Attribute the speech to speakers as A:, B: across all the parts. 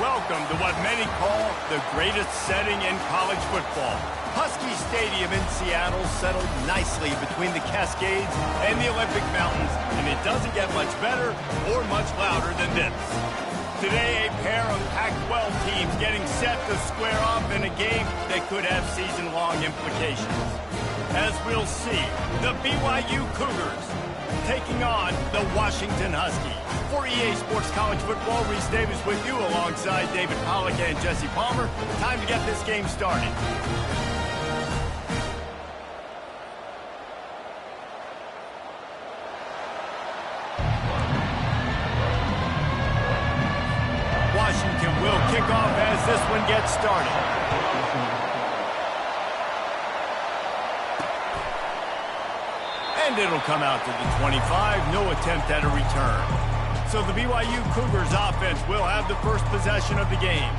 A: welcome to what many call the greatest setting in college football. Husky Stadium in Seattle settled nicely between the Cascades and the Olympic Mountains, and it doesn't get much better or much louder than this. Today, a pair of Pac-12 teams getting set to square off in a game that could have season-long implications. As we'll see, the BYU Cougars taking on the Washington Huskies. For EA Sports College Football, Reese Davis with you alongside David Pollack and Jesse Palmer. Time to get this game started. Washington will kick off as this one gets started. And it'll come out to the 25. No attempt at a return. So the BYU Cougars offense will have the first possession of the game.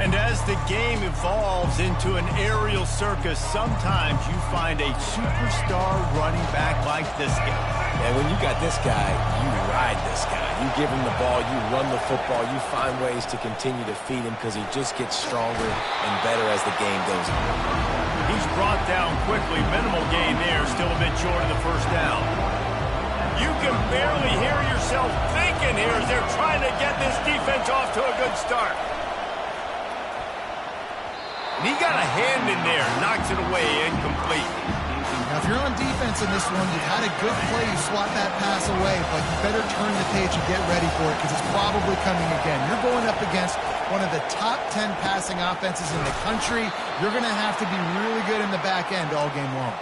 A: And as the game evolves into an aerial circus, sometimes you find a superstar running back like this guy.
B: And when you got this guy, you ride this guy. You give him the ball, you run the football, you find ways to continue to feed him because he just gets stronger and better as the game goes on.
A: He's brought down quickly. Minimal gain there, still a bit short of the first down. You can barely hear yourself thinking here as they're trying to get this defense off to a good start. And he got a hand in there, knocks it away, incomplete.
C: Now, if you're on defense in this one, you've had a good play, you swat that pass away, but you better turn the page and get ready for it because it's probably coming again. You're going up against one of the top 10 passing offenses in the country. You're going to have to be really good in the back end all game long.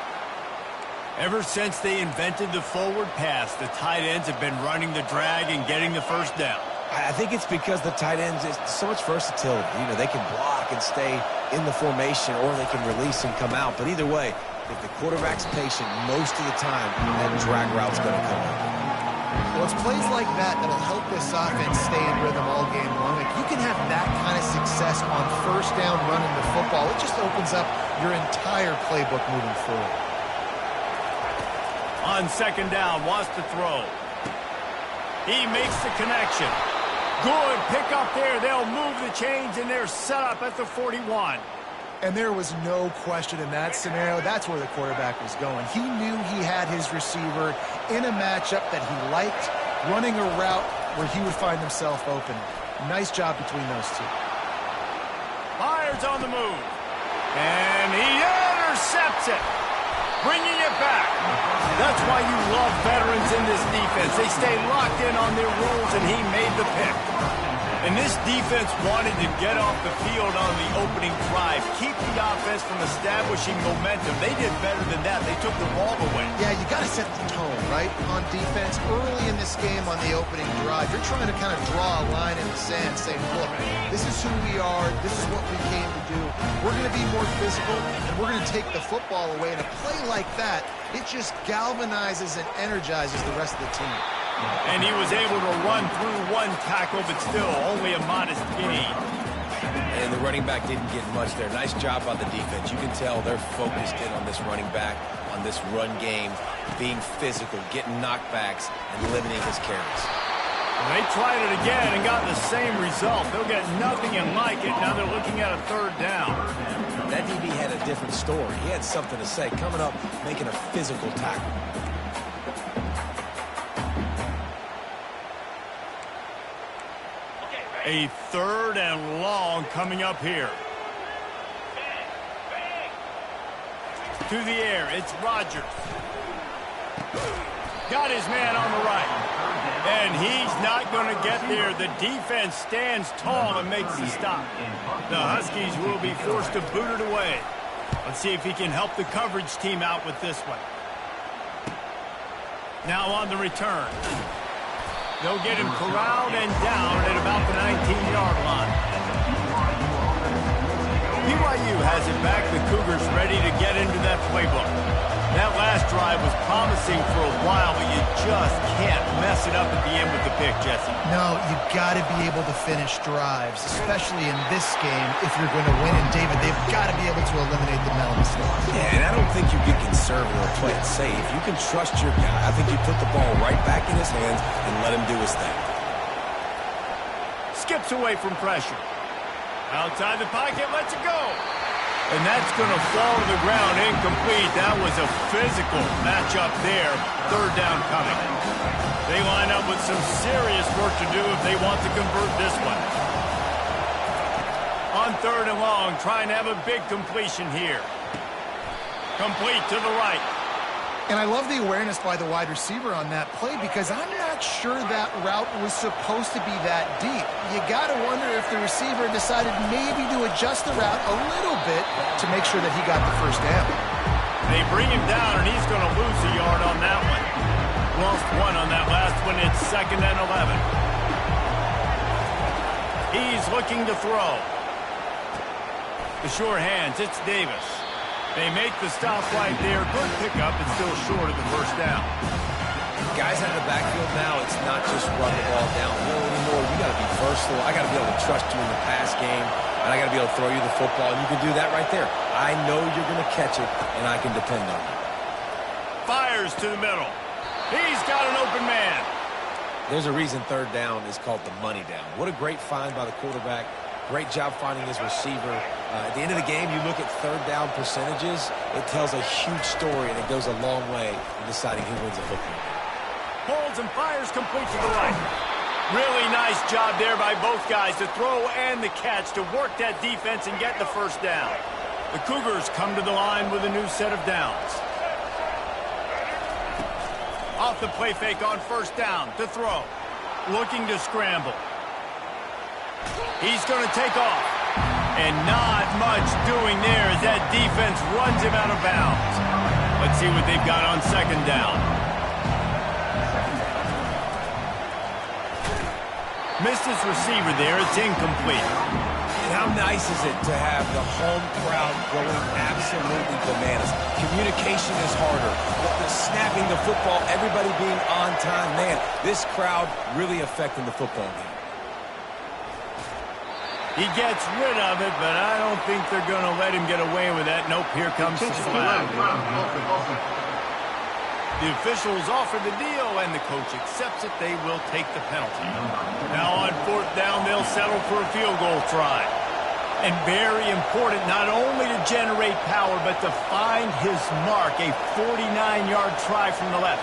A: Ever since they invented the forward pass, the tight ends have been running the drag and getting the first down.
B: I think it's because the tight ends is so much versatility. You know, they can block and stay in the formation, or they can release and come out. But either way, if the quarterback's patient most of the time, that drag route's going to come out.
C: Well, it's plays like that that'll help this offense stay in rhythm all game long. If you can have that kind of success on first down running the football, it just opens up your entire playbook moving forward.
A: On second down, wants to throw. He makes the connection. Good pick up there. They'll move the chains, and they're set up at the 41.
C: And there was no question in that scenario. That's where the quarterback was going. He knew he had his receiver in a matchup that he liked, running a route where he would find himself open. Nice job between those two.
A: Fires on the move. And he intercepts it. Bringing it back. That's why you love veterans in this defense. They stay locked in on their roles, and he made the pick. And this defense wanted to get off the field on the opening drive, keep the offense from establishing momentum. They did better than that. They took the ball away.
C: Yeah, you got to set the tone, right, on defense. Early in this game on the opening drive, you're trying to kind of draw a line in the sand, saying, look, this is who we are. This is what we came to do. We're going to be more physical, and we're going to take the football away. And a play like that, it just galvanizes and energizes the rest of the team.
A: And he was able to run through one tackle, but still only a modest gain.
B: And the running back didn't get much there. Nice job by the defense. You can tell they're focused in on this running back, on this run game, being physical, getting knockbacks, and limiting his carries.
A: And they tried it again and got the same result. They'll get nothing and like it. Now they're looking at a third down.
B: That DB had a different story. He had something to say, coming up, making a physical tackle.
A: A third and long coming up here. To the air, it's Rodgers. Got his man on the right. And he's not going to get there. The defense stands tall and makes the stop. The Huskies will be forced to boot it away. Let's see if he can help the coverage team out with this one. Now on the return. They'll get him corralled and down at about the 19-yard line. BYU has it back. The Cougars ready to get into that playbook. That last drive was promising for a while, but you just can't mess it up at the end with the pick, Jesse.
C: No, you got to be able to finish drives, especially in this game if you're going to win. And, David, they've got to be able to eliminate the mental mistakes.
B: Yeah, and I don't think you get conservative or play it safe. You can trust your guy. I think you put the ball right back in his hands and let him do his thing.
A: Skips away from pressure. Outside the pocket, lets it go. And that's going to fall to the ground, incomplete. That was a physical matchup there. Third down coming. They line up with some serious work to do if they want to convert this one. On third and long, trying to have a big completion here. Complete to the right.
C: And I love the awareness by the wide receiver on that play because I'm not sure that route was supposed to be that deep. You got to wonder if the receiver decided maybe to adjust the route a little bit to make sure that he got the first down.
A: They bring him down, and he's going to lose a yard on that one. Lost one on that last one. It's 2nd and 11. He's looking to throw. The sure hands, it's Davis. They make the stop right there. Good pickup, but still short of the first down.
B: Guys out of the backfield now, it's not just run the ball downhill anymore. You got to be versatile. I got to be able to trust you in the pass game, and I got to be able to throw you the football, and you can do that right there. I know you're going to catch it, and I can depend on you.
A: Fires to the middle. He's got an open man.
B: There's a reason third down is called the money down. What a great find by the quarterback. Great job finding his receiver. At the end of the game, you look at third down percentages. It tells a huge story, and it goes a long way in deciding who wins a football game.
A: Holds and fires complete to the right. Really nice job there by both guys to throw and the catch to work that defense and get the first down. The Cougars come to the line with a new set of downs. Off the play fake on first down to throw. Looking to scramble. He's going to take off. And not much doing there as that defense runs him out of bounds. Let's see what they've got on second down. Missed his receiver there. It's incomplete.
B: And how nice is it to have the home crowd going absolutely bananas? Communication is harder. The snapping the football, everybody being on time. Man, this crowd really affecting the football game.
A: He gets rid of it, but I don't think they're going to let him get away with that. Nope, here comes the flag. The officials offer the deal, and the coach accepts it. They will take the penalty. Now on fourth down, they'll settle for a field goal try. And very important, not only to generate power, but to find his mark, a 49-yard try from the left.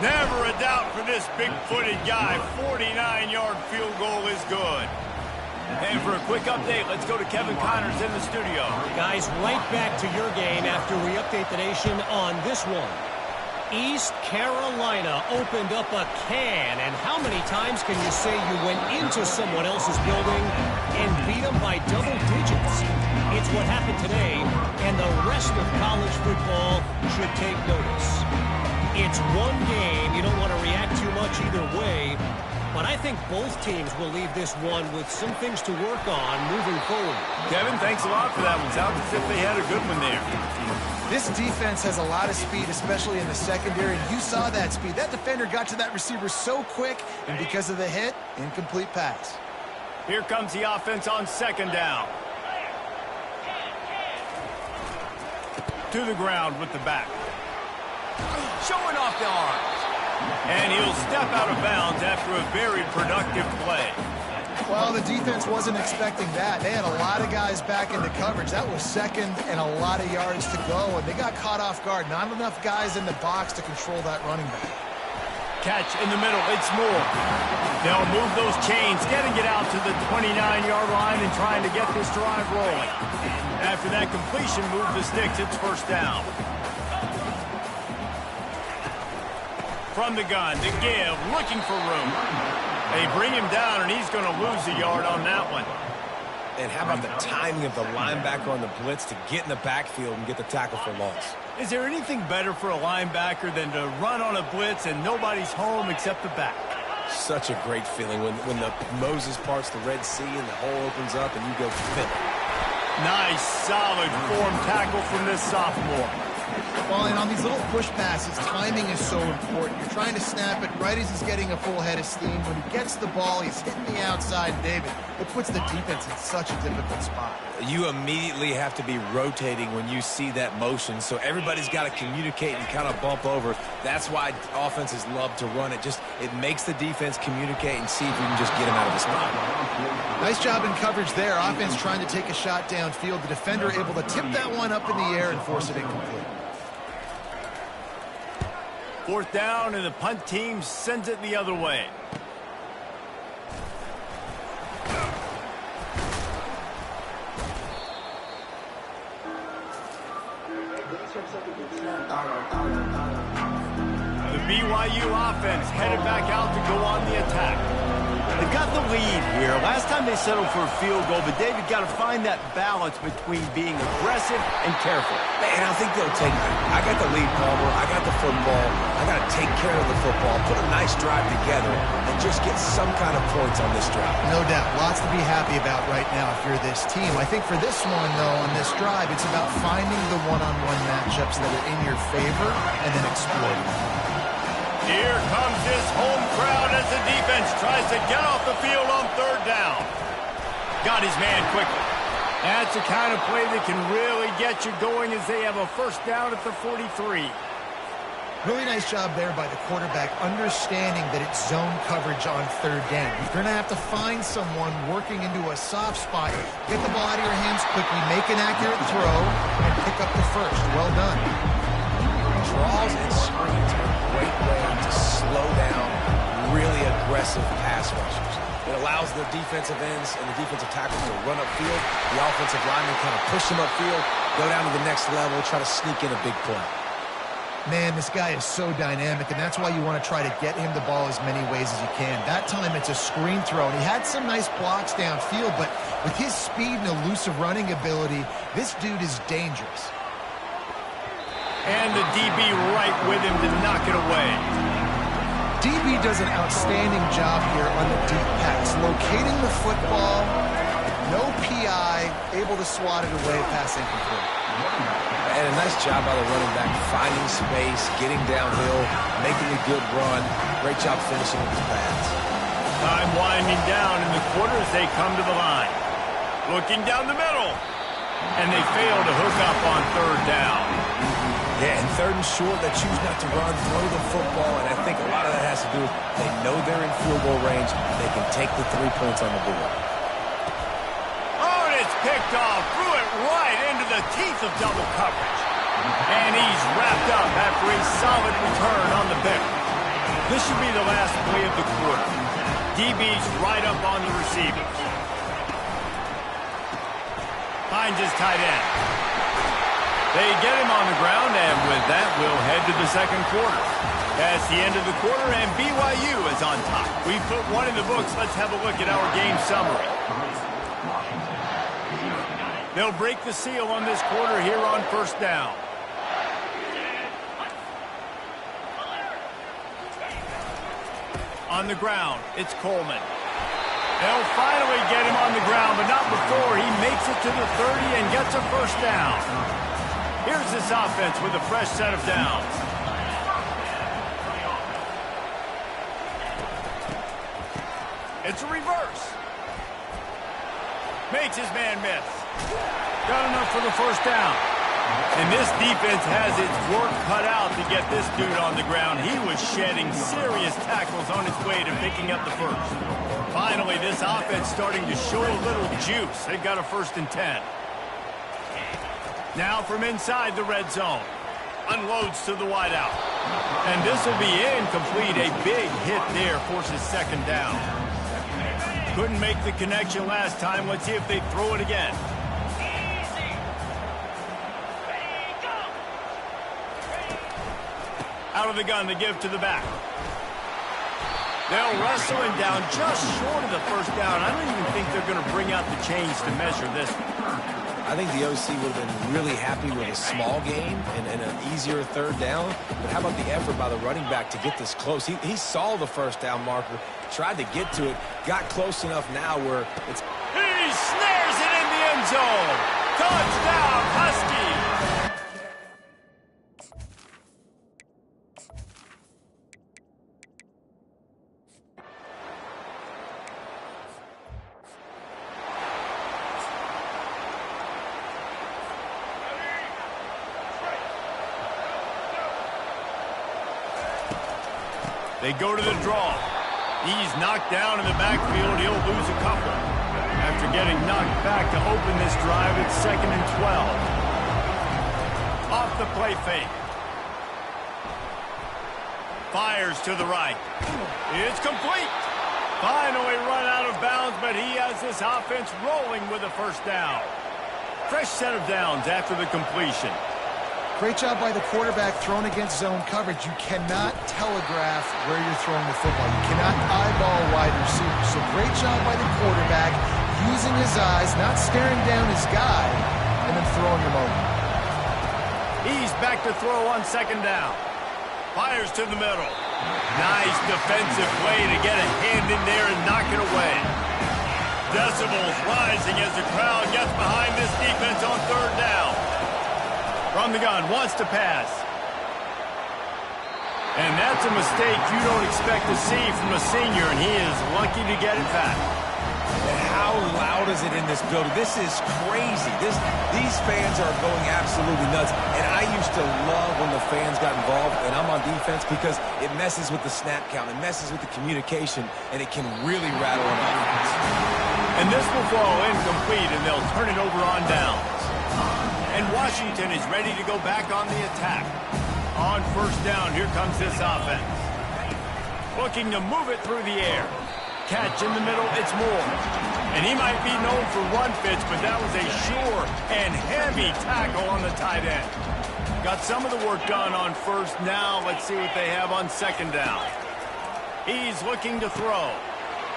A: Never a doubt for this big-footed guy. 49-yard field goal is good. And for a quick update, let's go to Kevin Connors in the studio.
D: Guys, right back to your game after we update the nation on this one. East Carolina opened up a can, and how many times can you say you went into someone else's building and beat them by double digits? It's what happened today, and the rest of college football should take notice. It's one game. You don't want to react too much either way. But I think both teams will leave this one with some things to work on moving forward.
A: Kevin, thanks a lot for that one. Sounds as if they had a good one there.
C: This defense has a lot of speed, especially in the secondary. And you saw that speed. That defender got to that receiver so quick, and because of the hit, incomplete pass.
A: Here comes the offense on second down. To the ground with the back. Showing off the arms. And he'll step out of bounds after a very productive play.
C: Well, the defense wasn't expecting that. They had a lot of guys back into coverage. That was second and a lot of yards to go, and they got caught off guard. Not enough guys in the box to control that running back.
A: Catch in the middle. It's Moore. They'll move those chains, getting it out to the 29-yard line and trying to get this drive rolling. After that completion, move the sticks. It's first down. From the gun, to give, looking for room. They bring him down, and he's going to lose a yard on that one.
B: And how about the timing of the linebacker on the blitz to get in the backfield and get the tackle for loss?
A: Is there anything better for a linebacker than to run on a blitz and nobody's home except the back?
B: Such a great feeling when the Moses parts the Red Sea and the hole opens up and you go fill it.
A: Nice, solid form tackle from this sophomore.
C: Well, and on these little push passes, timing is so important. You're trying to snap it right as he's getting a full head of steam. When he gets the ball, he's hitting the outside, David. It puts the defense in such a difficult spot.
B: You immediately have to be rotating when you see that motion, so everybody's got to communicate and kind of bump over. That's why offenses love to run it. It makes the defense communicate and see if we can just get him out of the spot.
C: Nice job in coverage there. Offense trying to take a shot downfield. The defender able to tip that one up in the air and force it incomplete.
A: 4th down, and the punt team sends it the other way. The BYU offense headed back out to go on the attack. They've got the lead here. Last time they settled for a field goal, but David got to find that balance between being aggressive and careful.
B: And I think they'll take it. I got the lead, Palmer. I got the football. I got to take care of the football, put a nice drive together, and just get some kind of points on this drive.
C: No doubt. Lots to be happy about right now if you're this team. I think for this one, though, on this drive, it's about finding the one-on-one matchups that are in your favor and then exploiting them.
A: Here comes this home crowd as the defense tries to get off the field on 3rd down. Got his man quickly. That's the kind of play that can really get you going as they have a 1st down at the 43.
C: Really nice job there by the quarterback, understanding that it's zone coverage on 3rd down. You're going to have to find someone working into a soft spot. Get the ball out of your hands quickly, make an accurate throw, and pick up the 1st. Well done.
B: Draws and screens are a great way to slow down really aggressive pass rushers. It allows the defensive ends and the defensive tackles to run upfield. The offensive linemen kind of push them upfield, go down to the next level, try to sneak in a big play.
C: Man, this guy is so dynamic, and that's why you want to try to get him the ball as many ways as you can. That time, it's a screen throw, and he had some nice blocks downfield, but with his speed and elusive running ability, this dude is dangerous.
A: And the DB right with him to knock it away.
C: DB does an outstanding job here on the deep pass, locating the football, no PI, able to swat it away, pass incomplete.
B: And a nice job by the running back, finding space, getting downhill, making a good run. Great job finishing with his pads.
A: Time winding down in the quarter as they come to the line. Looking down the middle. And they fail to hook up on 3rd down.
B: Yeah, and 3rd and short, they choose not to run, throw the football, and I think a lot of that has to do with they know they're in field goal range. They can take the 3 points on the board.
A: Oh, and it's picked off. Threw it right into the teeth of double coverage. And he's wrapped up after a solid return on the pick. This should be the last play of the quarter. DB's right up on the receivers. Finds his tight end. They get him on the ground, and with that, we'll head to the 2nd quarter. That's the end of the quarter, and BYU is on top. We put one in the books. Let's have a look at our game summary. They'll break the seal on this quarter here on 1st down. On the ground, it's Coleman. They'll finally get him on the ground, but not before he makes it to the 30 and gets a 1st down. Here's this offense with a fresh set of downs. It's a reverse. Makes his man miss. Got enough for the 1st down. And this defense has its work cut out to get this dude on the ground. He was shedding serious tackles on his way to picking up the 1st. Finally, this offense starting to show a little juice. They've got a 1st and 10. Now from inside the red zone. Unloads to the wideout. And this will be incomplete. A big hit there forces 2nd down. Couldn't make the connection last time. Let's see if they throw it again. Out of the gun to give to the back. They'll wrestle him down just short of the 1st down. I don't even think they're going to bring out the chains to measure this one.
B: I think the OC would have been really happy with a small game and an easier 3rd down. But how about the effort by the running back to get this close? He saw the 1st down marker, tried to get to it, got close enough now where it's...
A: He snares it in the end zone. Touchdown, Husky. They go to the draw. He's knocked down in the backfield. He'll lose a couple. After getting knocked back to open this drive, it's 2nd and 12. Off the play fake. Fires to the right. It's complete. Finally run out of bounds, but he has this offense rolling with a first down. Fresh set of downs after the completion.
C: Great job by the quarterback thrown against zone coverage. You cannot telegraph where you're throwing the football. You cannot eyeball wide receivers. So great job by the quarterback using his eyes, not staring down his guy, and then throwing him over.
A: He's back to throw on 2nd down. Fires to the middle. Nice defensive play to get a hand in there and knock it away. Decibels rising as the crowd gets behind this defense on 3rd down. From the gun, wants to pass. And that's a mistake you don't expect to see from a senior, and he is lucky to get it back.
B: And how loud is it in this building? This is crazy. These fans are going absolutely nuts. And I used to love when the fans got involved, and I'm on defense, because it messes with the snap count. It messes with the communication, and it can really rattle an offense.
A: And this will fall incomplete, and they'll turn it over on downs. And Washington is ready to go back on the attack. On 1st down, here comes this offense. Looking to move it through the air. Catch in the middle, it's Moore. And he might be known for run fits, but that was a sure and heavy tackle on the tight end. Got some of the work done on 1st. Now let's see what they have on 2nd down. He's looking to throw.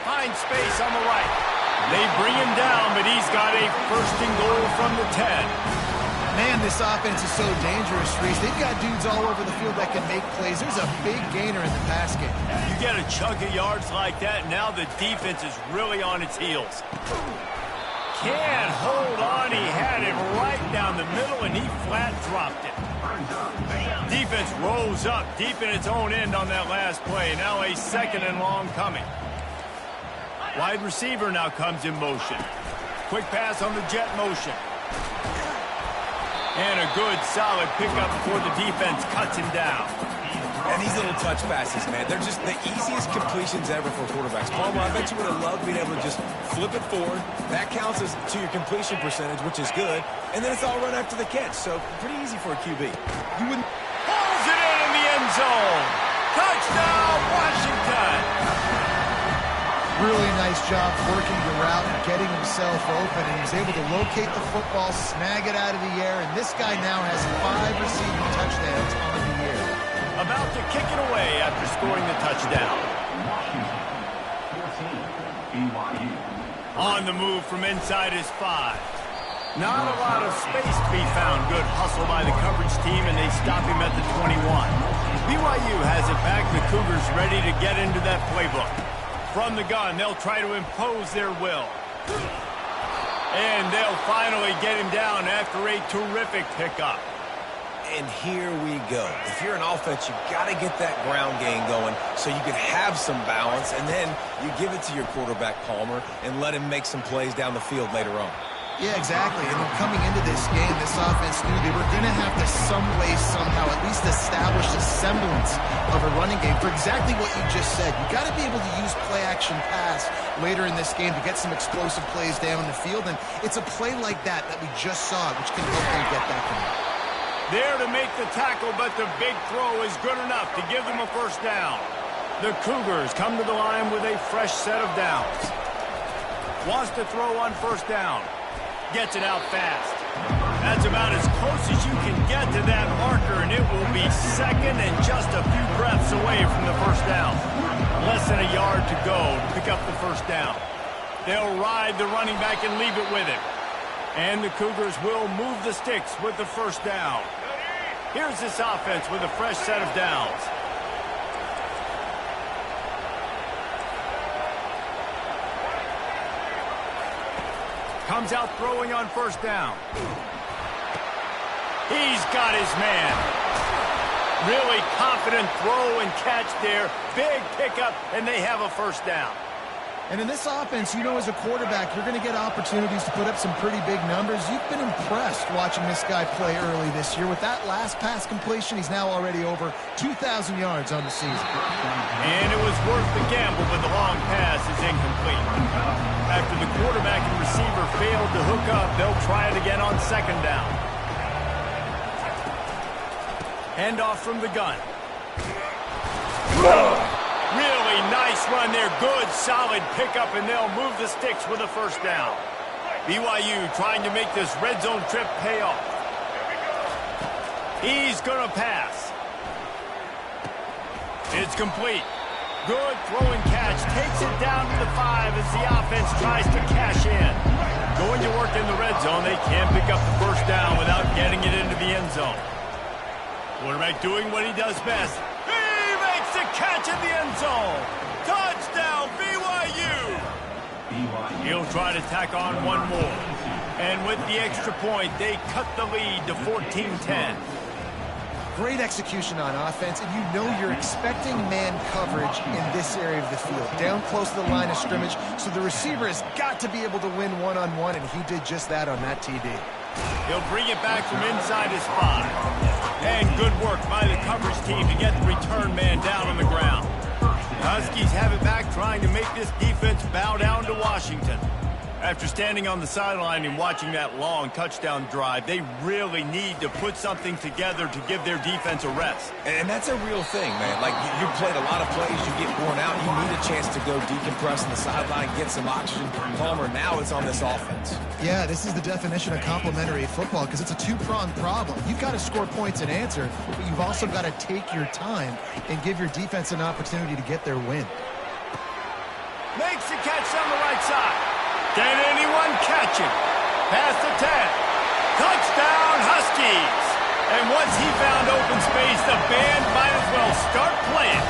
A: Finds space on the right. They bring him down, but he's got a 1st and goal from the 10.
C: Man, this offense is so dangerous, Reese. They've got dudes all over the field that can make plays. There's a big gainer in the pass game.
A: You get a chunk of yards like that, now the defense is really on its heels. Can't hold on. He had it right down the middle, and he flat dropped it. Defense rolls up deep in its own end on that last play. Now a 2nd and long coming. Wide receiver now comes in motion. Quick pass on the jet motion. And a good, solid pickup before the defense cuts him down.
B: And these little touch passes, man, they're just the easiest completions ever for quarterbacks. Palmer, I bet you would have loved being able to just flip it forward. That counts as to your completion percentage, which is good. And then it's all run after the catch, so pretty easy for a QB. You wouldn't...
A: Pulls it in the end zone. Touchdown, Washington.
C: Really nice job working the route and getting himself open, and he's able to locate the football, snag it out of the air, and this guy now has 5 receiving touchdowns on the year.
A: About to kick it away after scoring the touchdown. On the move from inside his 5. Not a lot of space to be found. Good hustle by the coverage team, and they stop him at the 21. BYU has it back. The Cougars ready to get into that playbook. From the gun, they'll try to impose their will. And they'll finally get him down after a terrific pickup.
B: And here we go. If you're an offense, you've got to get that ground game going so you can have some balance, and then you give it to your quarterback, Palmer, and let him make some plays down the field later on.
C: Yeah, exactly. And then coming into this game, this offense knew they were going to have to some way, somehow, at least establish a semblance of a running game for exactly what you just said. You got to be able to use play-action pass later in this game to get some explosive plays down the field, and it's a play like that we just saw, which can hopefully get that going.
A: There to make the tackle, but the big throw is good enough to give them a first down. The Cougars come to the line with a fresh set of downs. Wants to throw on first down. Gets it out fast. That's about as close as you can get to that marker, and it will be second and just a few breaths away from the first down. Less than a yard to go to pick up the first down. They'll ride the running back and leave it with him. And the Cougars will move the sticks with the first down. Here's this offense with a fresh set of downs. Comes out throwing on first down. He's got his man. Really confident throw and catch there. Big pickup, and they have a first down.
C: And in this offense, you know, as a quarterback, you're going to get opportunities to put up some pretty big numbers. You've been impressed watching this guy play early this year. With that last pass completion, he's now already over 2,000 yards on the season.
A: And it was worth the gamble, but the long pass is incomplete. After the quarterback and receiver failed to hook up, they'll try it again on second down. Handoff from the gun. Really nice run there. Good, solid pickup, and they'll move the sticks with a first down. BYU trying to make this red zone trip pay off. He's going to pass. It's complete. Good throwing catch. Takes it down to the 5 as the offense tries to cash in. Going to work in the red zone. They can't pick up the first down without getting it into the end zone. Quarterback doing what he does best. The catch in the end zone. Touchdown, BYU. He'll try to tack on one more. And with the extra point, they cut the lead to 14-10.
C: Great execution on offense, and you know you're expecting man coverage in this area of the field, down close to the line of scrimmage, so the receiver has got to be able to win one-on-one, and he did just that on that TD.
A: He'll bring it back from inside his 5. And good work by the coverage team to get the return man down on the ground. Huskies have it back, trying to make this defense bow down to Washington. After standing on the sideline and watching that long touchdown drive, they really need to put something together to give their defense a rest.
B: And that's a real thing, man. Like, you played a lot of plays, you get worn out, you need a chance to go decompress on the sideline, get some oxygen. Palmer, now it's on this offense.
C: Yeah, this is the definition of complementary football because it's a two-pronged problem. You've got to score points and answer, but you've also got to take your time and give your defense an opportunity to get their win.
A: Makes the catch on the right side. Can anyone catch it? Past the 10. Touchdown, Huskies! And once he found open space, the band might as well start playing.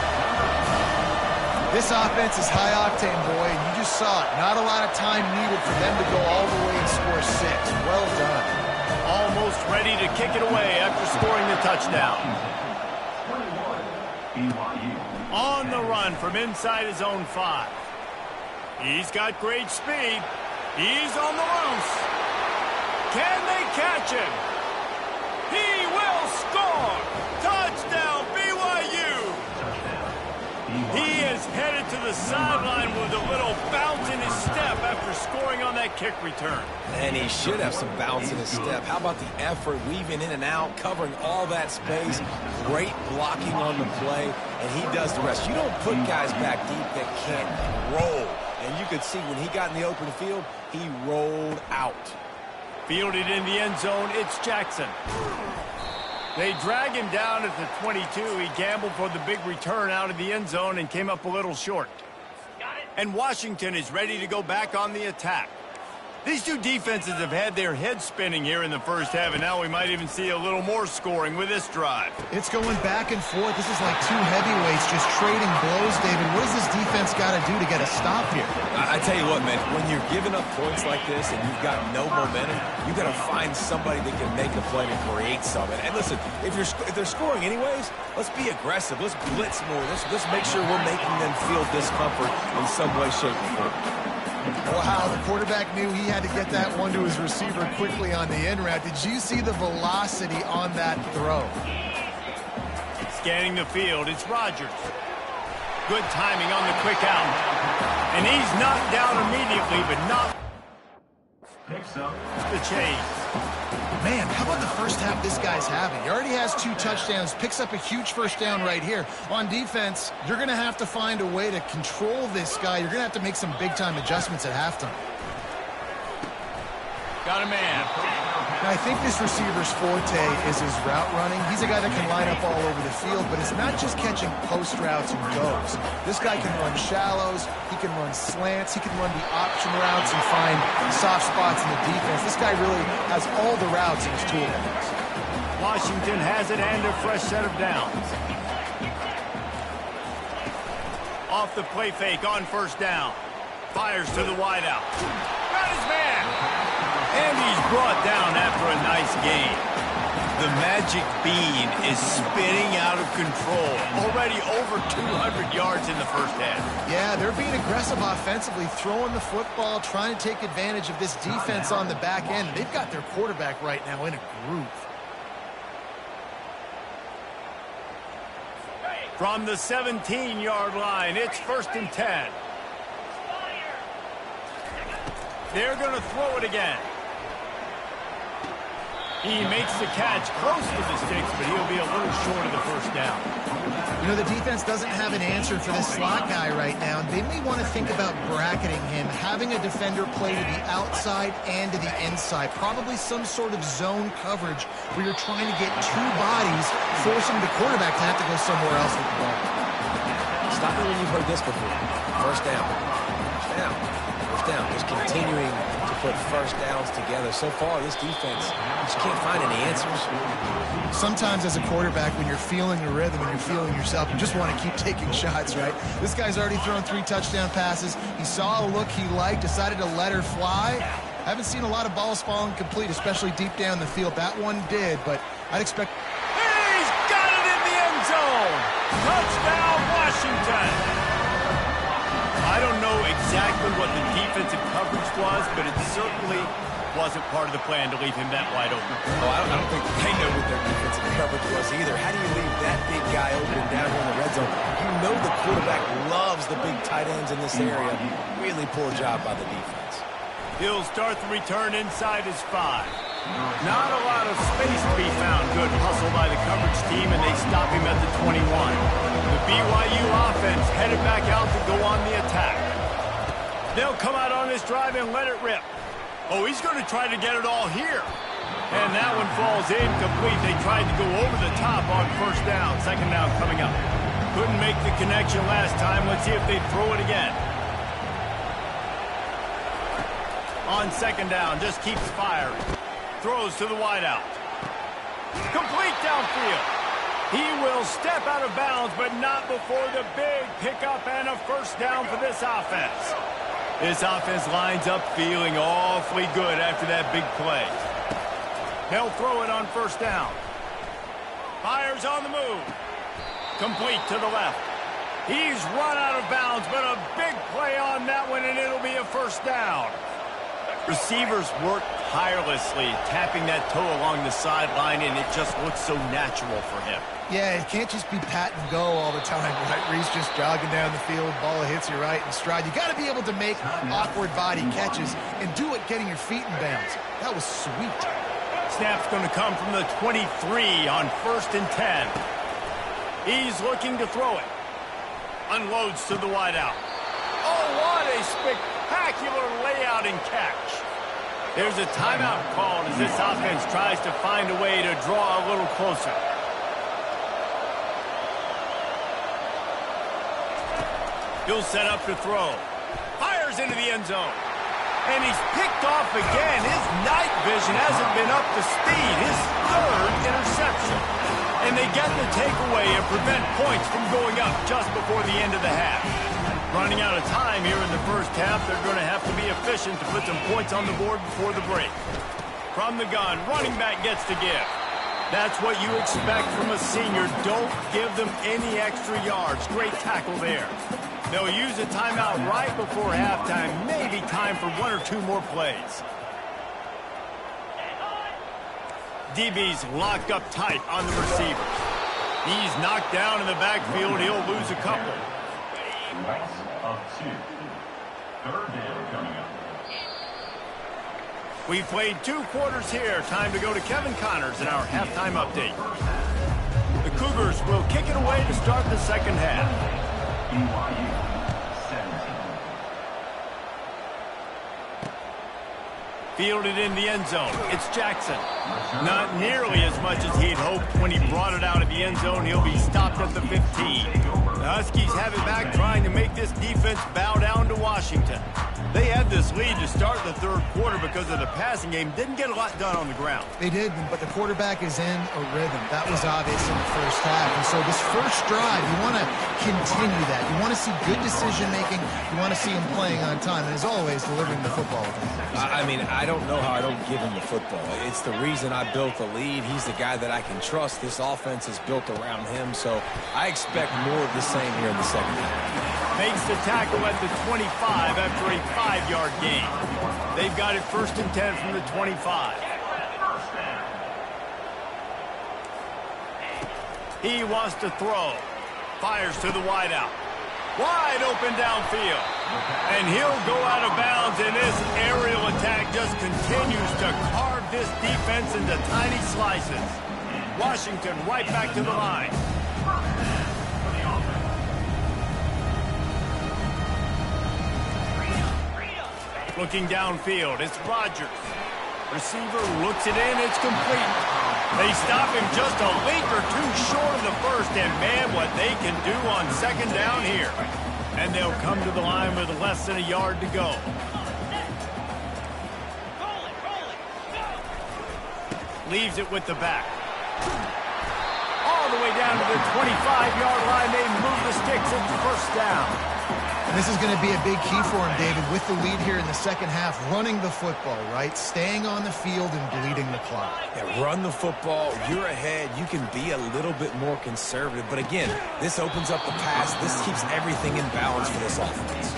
C: This offense is high octane, boy, and you just saw it. Not a lot of time needed for them to go all the way and score 6. Well done.
A: Almost ready to kick it away after scoring the touchdown. On the run from inside his own 5. He's got great speed. He's on the loose. Can they catch him? He will score! Touchdown, BYU! He is headed to the sideline with a little bounce in his step after scoring on that kick return.
B: And he should have some bounce in his step. How about the effort, weaving in and out, covering all that space, great blocking on the play, and he does the rest. You don't put guys back deep that can't roll. And you could see when he got in the open field, he rolled out.
A: Fielded in the end zone, it's Jackson. They drag him down at the 22. He gambled for the big return out of the end zone and came up a little short. And Washington is ready to go back on the attack. These two defenses have had their heads spinning here in the first half, and now we might even see a little more scoring with this drive.
C: It's going back and forth. This is like two heavyweights just trading blows, David. What does this defense got to do to get a stop here?
B: I tell you what, man, when you're giving up points like this and you've got no momentum, you got to find somebody that can make a play to create something. And listen, if they're scoring anyways, let's be aggressive. Let's blitz more. Let's make sure we're making them feel discomfort in some way, shape, or form.
C: Wow, the quarterback knew he had to get that one to his receiver quickly on the in route. Did you see the velocity on that throw?
A: Scanning the field, it's Rodgers. Good timing on the quick out. And he's knocked down immediately, but not the chase.
C: Man, how about the first half this guy's having? He already has 2 touchdowns, picks up a huge first down right here. On defense, you're going to have to find a way to control this guy. You're going to have to make some big-time adjustments at halftime.
A: Got a man.
C: Now, I think this receiver's forte is his route running. He's a guy that can line up all over the field, but it's not just catching post routes and goes. This guy can run shallows, he can run slants, he can run the option routes and find soft spots in the defense. This guy really has all the routes in his toolbox.
A: Washington has it and a fresh set of downs. Off the play fake on first down. Fires to the wideout. Got his man. And he's brought down after a nice gain. The magic bean is spinning out of control. Already over 200 yards in the first half.
C: Yeah, they're being aggressive offensively, throwing the football, trying to take advantage of this defense on the back end. They've got their quarterback right now in a groove.
A: From the 17-yard line, it's 1st and 10. They're going to throw it again. He makes the catch close to the sticks, but he'll be a little short of the first down.
C: You know, the defense doesn't have an answer for this slot guy right now. They may want to think about bracketing him, having a defender play to the outside and to the inside. Probably some sort of zone coverage where you're trying to get two bodies, forcing the quarterback to have to go somewhere else with the ball.
B: Stop me when you've heard this before. First down. First down. First down. Just continuing to put first downs together. So far, this defense, you just can't find any answers.
C: Sometimes as a quarterback, when you're feeling the rhythm and you're feeling yourself, you just want to keep taking shots, right? This guy's already thrown 3 touchdown passes. He saw a look he liked, decided to let her fly. Haven't seen a lot of balls falling complete, especially deep down the field. That one did, but I'd expect...
A: He's got it in the end zone! Touchdown, Washington! I don't know exactly what the defensive coverage was, but it certainly wasn't part of the plan to leave him that wide open.
B: Oh, I don't think they know what their defensive coverage was either. How do you leave that big guy open down here in the red zone? You know the quarterback loves the big tight ends in this area. Really poor job by the defense.
A: He'll start the return inside his 5. Not a lot of space to be found. Good hustle by the coverage team, and they stop him at the 21. The BYU offense headed back out to go on the attack. They'll come out on this drive and let it rip. Oh, he's going to try to get it all here. And that one falls incomplete. They tried to go over the top on first down. Second down coming up. Couldn't make the connection last time. Let's see if they throw it again. On second down, just keeps firing. Throws to the wideout. Complete downfield. He will step out of bounds, but not before the big pickup and a first down for this offense. This offense lines up feeling awfully good after that big play. They'll throw it on first down. Fires on the move. Complete to the left. He's run out of bounds, but a big play on that one, and it'll be a first down. Receivers work tirelessly, tapping that toe along the sideline, and it just looks so natural for him.
C: Yeah, it can't just be pat and go all the time, right? Reese just jogging down the field, ball hits you right in stride. You got to be able to make awkward body catches and do it getting your feet in bounds. That was sweet.
A: Snap's going to come from the 23 on 1st and 10. He's looking to throw it. Unloads to the wideout. Oh, what a spectacular layout and catch. There's a timeout called as this offense tries to find a way to draw a little closer. He'll set up to throw. Fires into the end zone. And he's picked off again. His night vision hasn't been up to speed. His 3rd interception. And they get the takeaway and prevent points from going up just before the end of the half. Running out of time here in the first half, they're going to have to be efficient to put some points on the board before the break. From the gun, running back gets to give. That's what you expect from a senior. Don't give them any extra yards. Great tackle there. They'll use a timeout right before halftime. Maybe time for 1 or 2 more plays. DB's locked up tight on the receiver. He's knocked down in the backfield. He'll lose a couple.
E: Of 2. 3rd down coming up.
A: We've played 2 quarters here. Time to go to Kevin Connors in our halftime update. The Cougars will kick it away to start the second half.
E: BYU 17.
A: Fielded in the end zone. It's Jackson. Not nearly as much as he'd hoped when he brought it out of the end zone. He'll be stopped at the 15. The Huskies have it back, trying to make this defense bow down to Washington. They had this lead to start the third quarter because of the passing game. Didn't get a lot done on the ground.
C: They did, but the quarterback is in a rhythm. That was obvious in the first half. And so this first drive, you want to continue that. You want to see good decision-making. You want to see him playing on time. And as always, delivering the football.
B: I mean, I don't know how I don't give him the football. It's the reason I built the lead. He's the guy that I can trust. This offense is built around him, so I expect more of the same here in the second half.
A: Makes the tackle at the 25 after a 5-yard gain. They've got it 1st and 10 from the 25. He wants to throw. Fires to the wideout. Wide open downfield. And he'll go out of bounds, and this aerial attack just continues to carve this defense into tiny slices. Washington right back to the line. Looking downfield, it's Rodgers. Receiver looks it in, it's complete. They stop him just a link or two short of the first, and man, what they can do on second down here. And they'll come to the line with less than a yard to go. Leaves it with the back. All the way down to the 25-yard line, they move the sticks. It's first down.
C: And this is going to be a big key for him, David, with the lead here in the second half, running the football, right? Staying on the field and bleeding the clock.
B: Yeah, run the football. You're ahead. You can be a little bit more conservative. But again, this opens up the pass. This keeps everything in balance for this offense.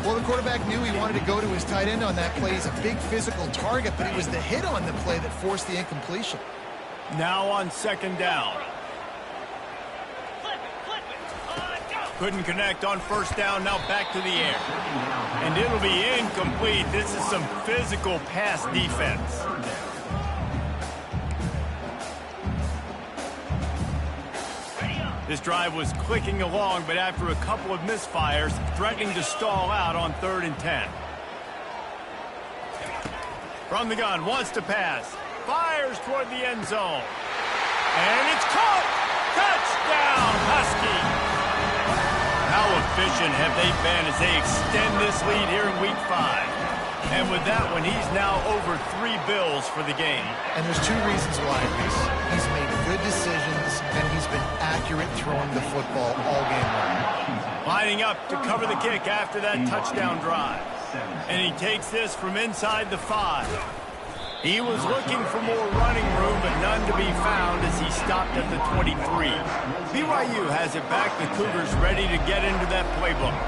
C: Well, the quarterback knew he wanted to go to his tight end on that play. He's a big physical target, but it was the hit on the play that forced the incompletion.
A: Now on second down. Couldn't connect on first down, now back to the air. And it'll be incomplete. This is some physical pass defense. This drive was clicking along, but after a couple of misfires, threatening to stall out on 3rd and 10. From the gun, wants to pass. Fires toward the end zone. And it's caught! Touchdown, Husky! How efficient have they been as they extend this lead here in Week 5? And with that one, he's now over 3 bills for the game.
C: And there's 2 reasons why, Reese. He's made good decisions, and he's been accurate throwing the football all game long.
A: Lining up to cover the kick after that touchdown drive. And he takes this from inside the 5. He was looking for more running room, but none to be found as he stopped at the 23. BYU has it back. The Cougars ready to get into that playbook.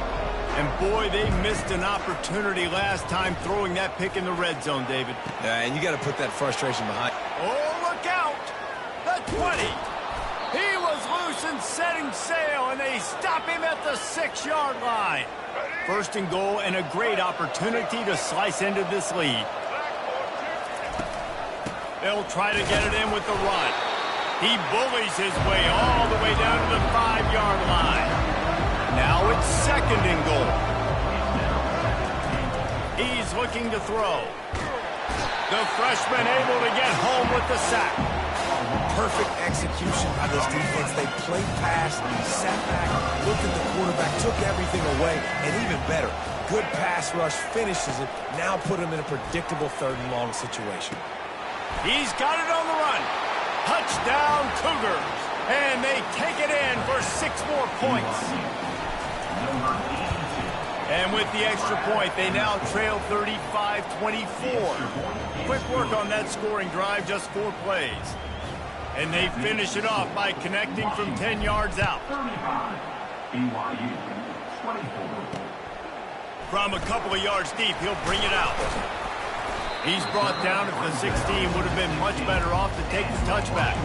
A: And boy, they missed an opportunity last time throwing that pick in the red zone, David.
B: Yeah, and you got to put that frustration behind.
A: Oh, look out! The 20. He was loose and setting sail, and they stop him at the 6-yard line. 1st and goal, and a great opportunity to slice into this lead. They'll try to get it in with the run. He bullies his way all the way down to the 5-yard line. Now it's 2nd and goal. He's looking to throw. The freshman able to get home with the sack.
B: Perfect execution by this defense. They played pass, sat back, looked at the quarterback, took everything away, and even better, good pass rush, finishes it, now put him in a predictable 3rd and long situation.
A: He's got it on the run. Touchdown, Cougars. And they take it in for 6 more points. And with the extra point, they now trail 35-24. Quick work on that scoring drive, just 4 plays. And they finish it off by connecting from 10 yards out. From a couple of yards deep, he'll bring it out. He's brought down at the 16, would have been much better off to take the touchback.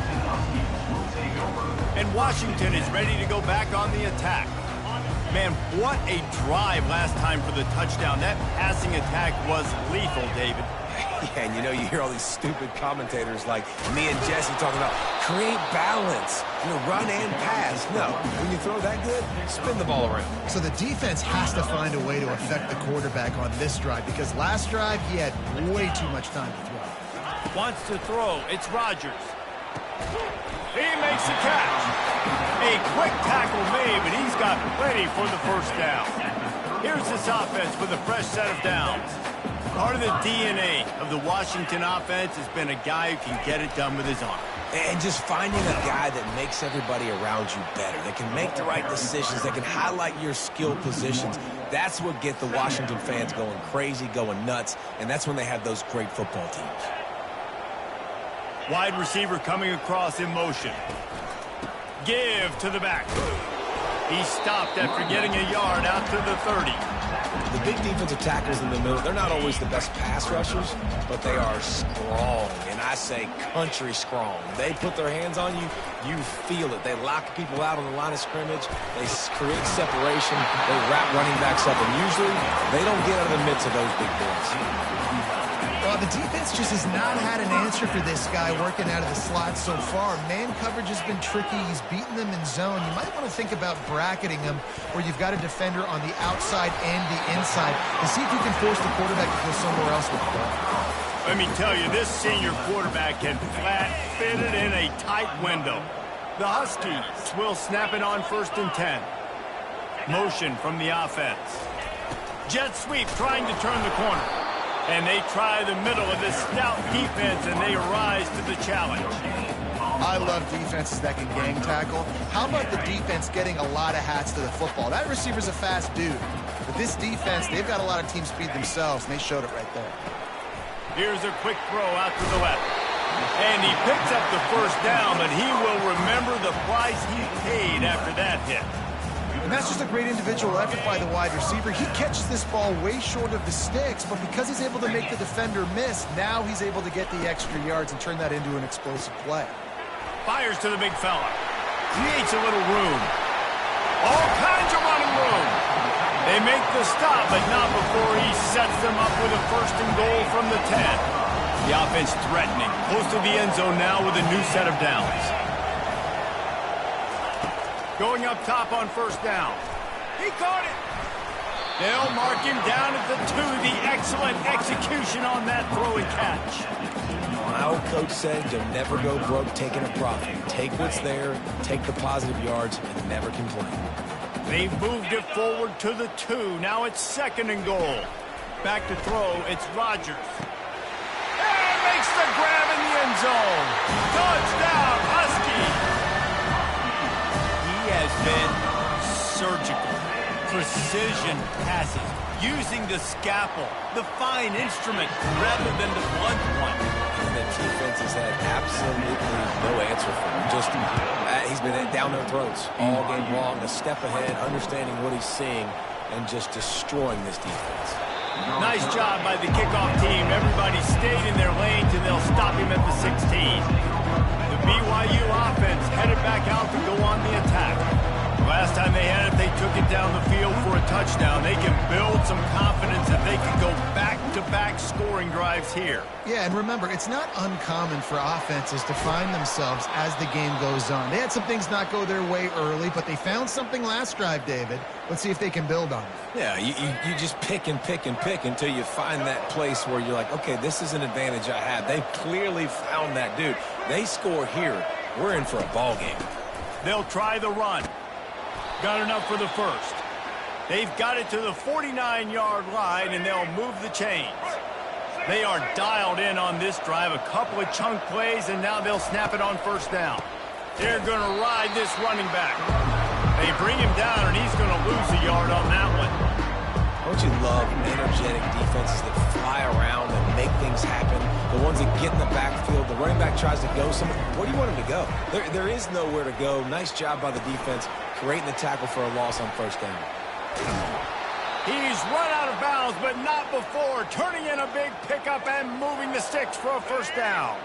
A: And Washington is ready to go back on the attack. Man, what a drive last time for the touchdown. That passing attack was lethal, David.
B: Yeah, and you know, you hear all these stupid commentators like me and Jesse talking about create balance, run and pass. No, when you throw that good, spin the ball around.
C: So the defense has to find a way to affect the quarterback on this drive, because last drive he had way too much time to throw.
A: Wants to throw. It's Rodgers. He makes the catch. A quick tackle made, but he's got plenty for the first down. Here's this offense with a fresh set of downs. Part of the DNA of the Washington offense has been a guy who can get it done with his arm.
B: And just finding a guy that makes everybody around you better, that can make the right decisions, that can highlight your skill positions. That's what gets the Washington fans going crazy, going nuts, and that's when they have those great football teams.
A: Wide receiver coming across in motion. Give to the back. He stopped after getting a yard out to the 30.
B: The big defensive tackles in the middle, they're not always the best pass rushers, but they are strong, and I say country strong. They put their hands on you, you feel it. They lock people out on the line of scrimmage. They create separation. They wrap running backs up, and usually they don't get out of the midst of those big boys.
C: Well, the defense just has not had an answer for this guy working out of the slot so far. Man coverage has been tricky. He's beaten them in zone. You might want to think about bracketing him where you've got a defender on the outside and the inside to see if you can force the quarterback to go somewhere else with the ball.
A: Let me tell you, this senior quarterback can flat fit it in a tight window. The Huskies will snap it on 1st and 10. Motion from the offense. Jet sweep trying to turn the corner. And they try the middle of this stout defense, and they rise to the challenge.
C: I love defenses that can gang tackle. How about the defense getting a lot of hats to the football? That receiver's a fast dude. But this defense, they've got a lot of team speed themselves, and they showed it right there.
A: Here's a quick throw out to the left. And he picks up the first down, but he will remember the price he paid after that hit.
C: And that's just a great individual effort by the wide receiver. He catches this ball way short of the sticks, but because he's able to make the defender miss, now he's able to get the extra yards and turn that into an explosive play.
A: Fires to the big fella. Creates a little room. All kinds of running room. They make the stop, but not before he sets them up with a 1st and goal from the 10. The offense threatening. Close to the end zone now with a new set of downs. Going up top on 1st down. He caught it. They'll mark him down at the 2. The excellent execution on that throw and catch.
B: My old coach said you'll never go broke taking a profit. Take what's there, take the positive yards, and never complain.
A: They've moved it forward to the 2. Now it's 2nd and goal. Back to throw. It's Rodgers. And makes the grab in the end zone. Touchdown, Husky. Has been surgical, precision passes, using the scalpel, the fine instrument, rather than the blunt one.
B: And the defense has had absolutely no answer for him. Just he's been down their throats all game long, a step ahead, understanding what he's seeing, and just destroying this defense.
A: Nice job by the kickoff team. Everybody stayed in their lanes, and they'll stop him at the 16. The BYU offense headed back out to go on the attack. Last time they had it, they took it down the field for a touchdown. They can build some confidence that they can go back-to-back scoring drives here.
C: Yeah, and remember, it's not uncommon for offenses to find themselves as the game goes on. They had some things not go their way early, but they found something last drive, David. Let's see if they can build on it.
B: Yeah, you just pick and pick and pick until you find that place where you're like, okay, this is an advantage I have. They've clearly found that dude. They score here, we're in for a ball game.
A: They'll try the run. Got enough for the 1st. They've got it to the 49-yard line, and they'll move the chains. They are dialed in on this drive. A couple of chunk plays, and now they'll snap it on 1st down. They're going to ride this running back. They bring him down, and he's going to lose a yard on that one.
B: Don't you love energetic defenses that fly around and make things happen? The ones that get in the backfield, the running back tries to go somewhere. Where do you want him to go? There is nowhere to go. Nice job by the defense, creating the tackle for a loss on 1st down.
A: He's run out of bounds, but not before. Turning in a big pickup and moving the sticks for a 1st down.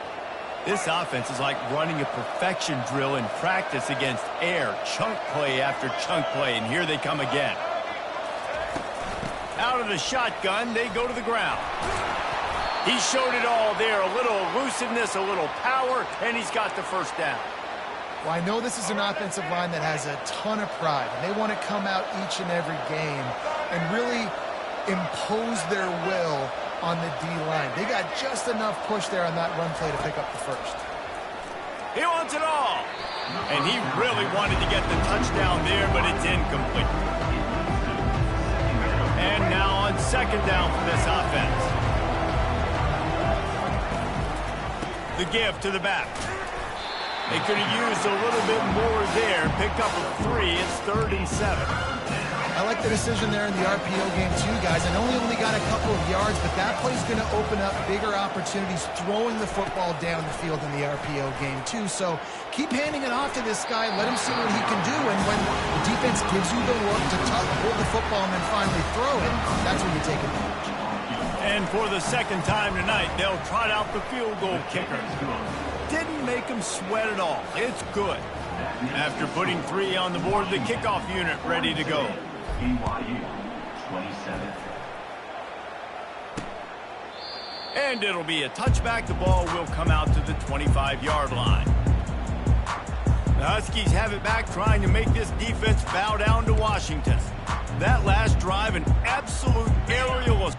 A: This offense is like running a perfection drill in practice against air. Chunk play after chunk play, and here they come again. Out of the shotgun, they go to the ground. He showed it all there. A little elusiveness, a little power, and he's got the 1st down.
C: Well, I know this is an offensive line that has a ton of pride, and they want to come out each and every game and really impose their will on the D-line. They got just enough push there on that run play to pick up the 1st.
A: He wants it all. And he really wanted to get the touchdown there, but it's incomplete. And now on second down for this offense. The give to the back. They could have used a little bit more there. Pick up a 3. It's 3rd and 7.
C: I like the decision there in the RPO game too, guys. I know he only got a couple of yards, but that play's going to open up bigger opportunities throwing the football down the field in the RPO game too. So keep handing it off to this guy. Let him see what he can do. And when the defense gives you the look to hold the football and then finally throw it, that's when you take advantage.
A: And for the second time tonight, they'll trot out the field goal kicker. Didn't make him sweat at all. It's good. After putting 3 on the board, the kickoff unit ready to go.
E: BYU 27.
A: And it'll be a touchback. The ball will come out to the 25-yard line. The Huskies have it back, trying to make this defense bow down to Washington. That last drive, an absolute aerial.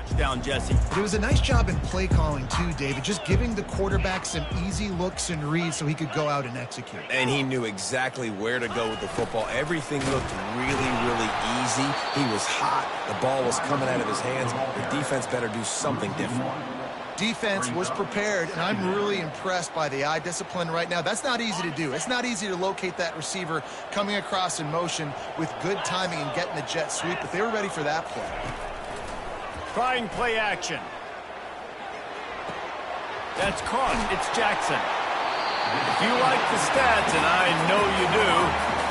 A: Touchdown, Jesse.
C: It was a nice job in play calling too, David, just giving the quarterback some easy looks and reads so he could go out and execute.
B: And he knew exactly where to go with the football. Everything looked really, really easy. He was hot. The ball was coming out of his hands. The defense better do something different.
C: Defense was prepared, and I'm really impressed by the eye discipline right now. That's not easy to do. It's not easy to locate that receiver coming across in motion with good timing and getting the jet sweep, but they were ready for that play.
A: Trying play action. That's caught. It's Jackson. If you like the stats, and I know you do,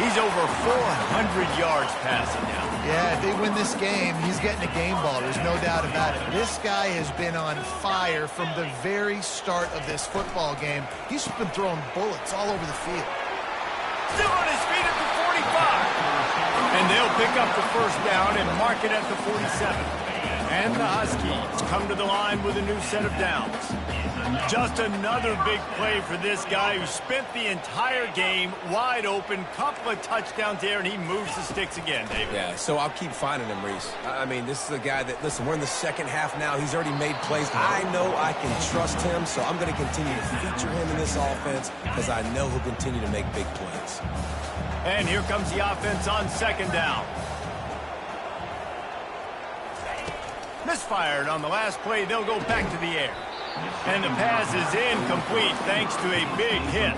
A: he's over 400 yards passing now.
C: Yeah, if they win this game, he's getting a game ball. There's no doubt about it. This guy has been on fire from the very start of this football game. He's been throwing bullets all over the field.
A: Still on his feet at the 45. And they'll pick up the first down and mark it at the 47. And the Huskies come to the line with a new set of downs. Just another big play for this guy who spent the entire game wide open. Couple of touchdowns there, and he moves the sticks again, David.
B: Yeah, so I'll keep finding him, Reese. I mean, this is a guy that, listen, we're in the second half now. He's already made plays. I know I can trust him, so I'm going to continue to feature him in this offense because I know he'll continue to make big plays.
A: And here comes the offense on second down. Misfired on the last play. They'll go back to the air. And the pass is incomplete thanks to a big hit.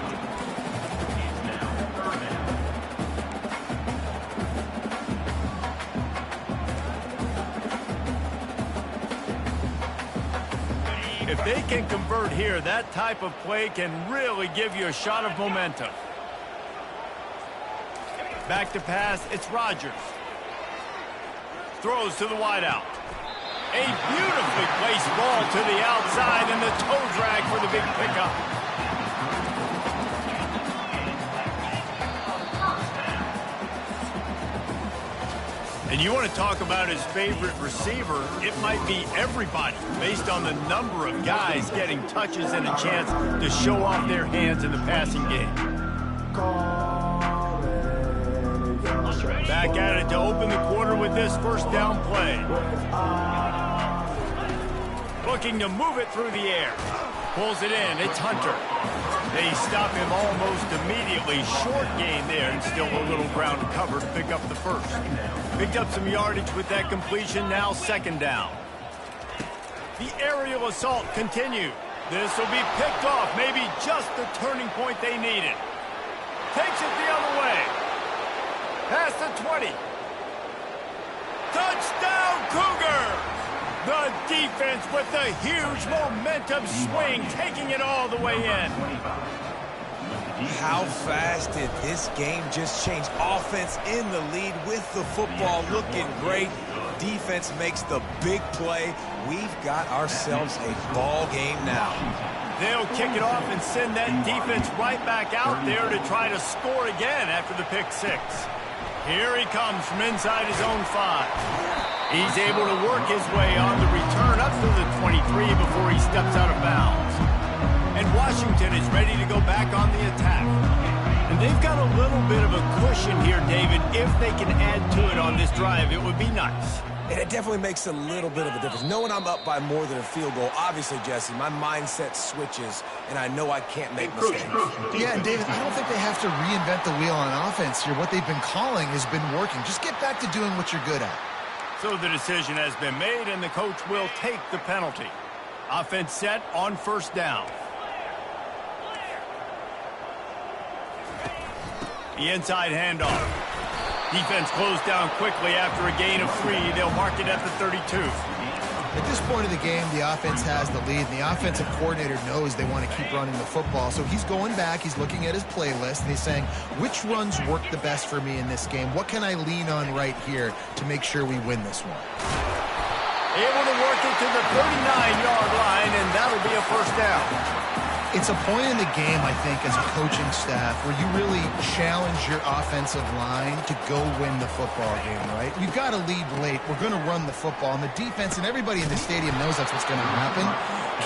A: If they can convert here, that type of play can really give you a shot of momentum. Back to pass, it's Rodgers. Throws to the wideout. A beautifully placed ball to the outside, and the toe drag for the big pickup. And you want to talk about his favorite receiver, it might be everybody, based on the number of guys getting touches and a chance to show off their hands in the passing game. Back at it to open the quarter with this first down play. Looking to move it through the air. Pulls it in. It's Hunter. They stop him almost immediately. Short gain there, and still a little ground to cover to pick up the first. Picked up some yardage with that completion. Now second down. The aerial assault continued. This will be picked off. Maybe just the turning point they needed. Takes it the other way. Past the 20. Touchdown, Cougar! The defense with the huge momentum swing, taking it all the way in.
B: How fast did this game just change? Offense in the lead with the football, looking great. Defense makes the big play. We've got ourselves a ball game now.
A: They'll kick it off and send that defense right back out there to try to score again after the pick six. Here he comes from inside his own 5. He's able to work his way on the return up to the 23 before he steps out of bounds. And Washington is ready to go back on the attack. And they've got a little bit of a cushion here, David. If they can add to it on this drive, it would be nice.
B: And it definitely makes a little bit of a difference. Knowing I'm up by more than a field goal, obviously, Jesse, my mindset switches, and I know I can't make mistakes.
C: Yeah, and David, I don't think they have to reinvent the wheel on offense here. What they've been calling has been working. Just get back to doing what you're good at.
A: So the decision has been made, and the coach will take the penalty. Offense set on first down. The inside handoff. Defense closed down quickly after a gain of 3. They'll mark it at the 32.
C: At this point of the game, the offense has the lead, and the offensive coordinator knows they want to keep running the football. So he's going back, he's looking at his playlist, and he's saying, which runs work the best for me in this game? What can I lean on right here to make sure we win this one?
A: Able to work it to the 39-yard line, and that'll be a first down.
C: It's a point in the game, I think, as a coaching staff where you really challenge your offensive line to go win the football game, right? We've got to lead late. We're going to run the football. And the defense and everybody in the stadium knows that's what's going to happen.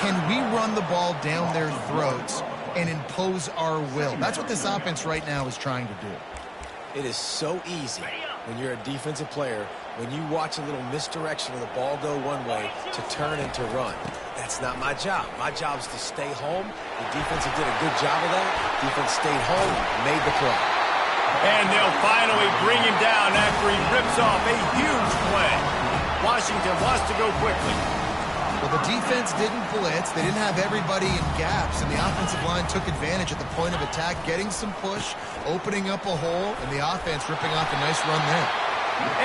C: Can we run the ball down their throats and impose our will? That's what this offense right now is trying to do.
B: It is so easy when you're a defensive player, when you watch a little misdirection of the ball go one way, to turn and to run. That's not my job. My job is to stay home. The defense did a good job of that. Defense stayed home, made the play.
A: And they'll finally bring him down after he rips off a huge play. Washington wants to go quickly.
C: Well, the defense didn't blitz. They didn't have everybody in gaps, and the offensive line took advantage at the point of attack, getting some push, opening up a hole, and the offense ripping off a nice run there.